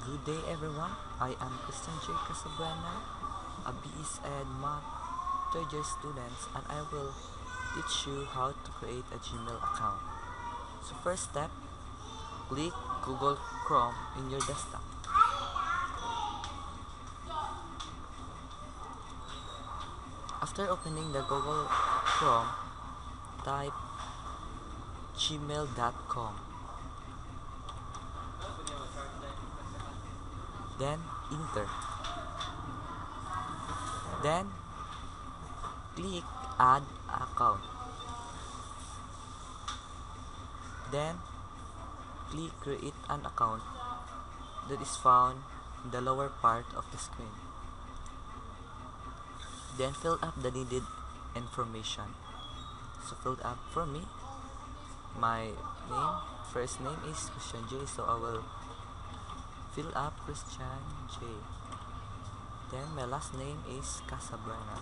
Good day everyone, I am Christian J. Casabrana, a BS Ed Math third year student, and I will teach you how to create a Gmail account. So first step, click Google Chrome in your desktop. After opening the Google Chrome, type gmail.com. Then enter. Then click add account. Then click create an account that is found in the lower part of the screen. Then fill up the needed information. So filled up for me. My first name is Christian J, so I will fill up Christian J. Then my last name is Casabrana.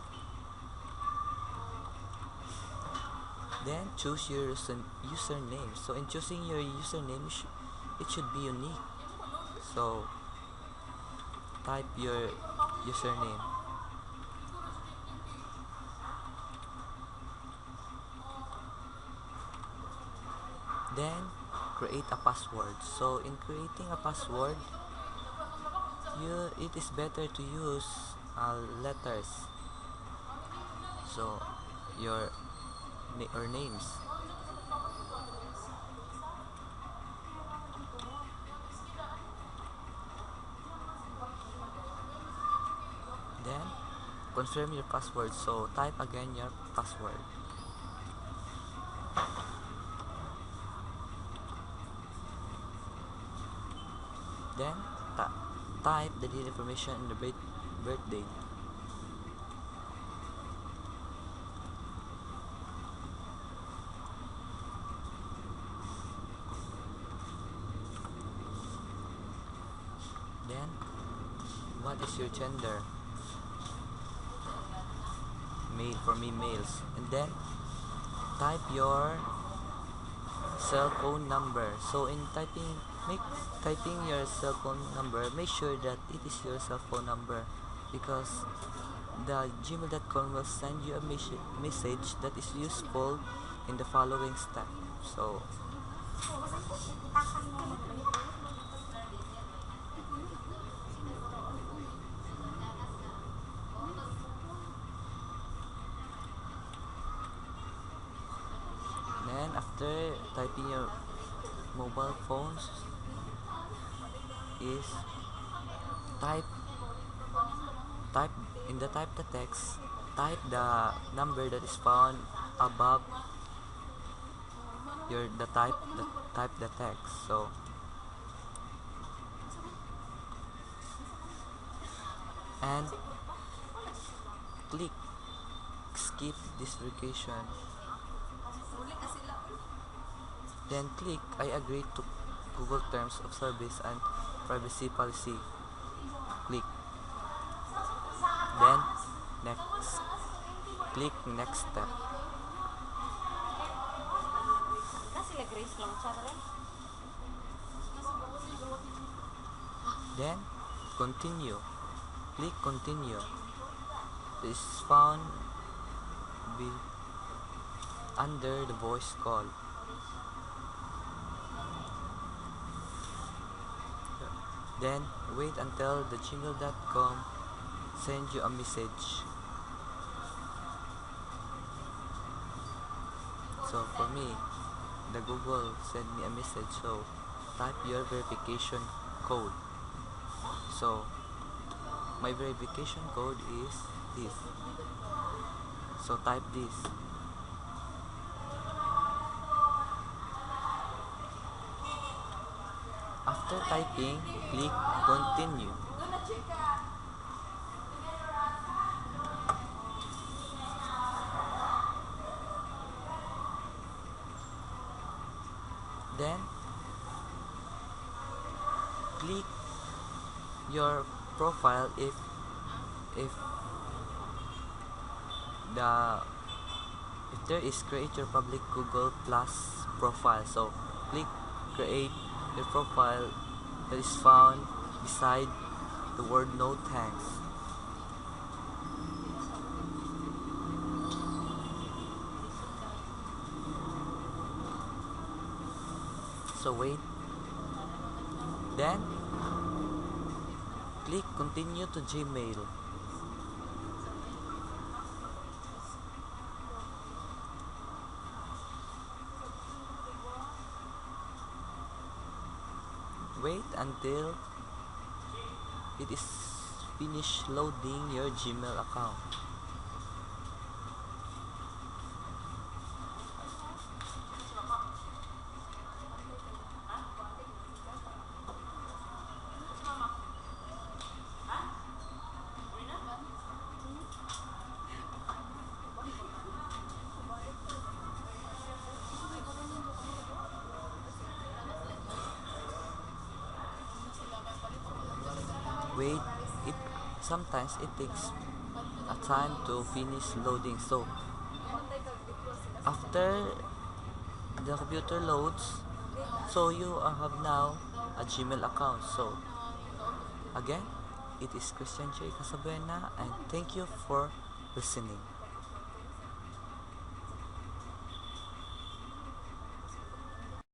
Then choose your username. So in choosing your username, it should be unique. So type your username. Then create a password. So in creating a password, it is better to use letters. So your or names. Then confirm your password. So type again your password. Then type the date information in the birth date. Then what is your gender? Male, for me males. And then type your cell phone number. So in typing your cell phone number, make sure that it is your cell phone number, because the gmail.com will send you a message that is useful in the following step. So then after typing your mobile phones, is type in the type the text, type the number that is found above type the text. So and click skip this verification. Then click I agree to Google Terms of Service and Privacy Policy. Click. Then next. Click next step. Then continue. Click continue. This is found under the voice call. Then wait until the gmail.com send you a message. So for me, the Google sent me a message. So type your verification code. So my verification code is this. So type this. After typing, click continue. Then click your profile if there is create your public Google Plus profile. So click create your profile that is found beside the word no thanks. So wait, then click continue to Gmail. Wait until it is finished loading your Gmail account. Wait, it sometimes it takes a time to finish loading. So after the computer loads, so you have now a Gmail account. So again, it is Christian J. Casabuena, and thank you for listening.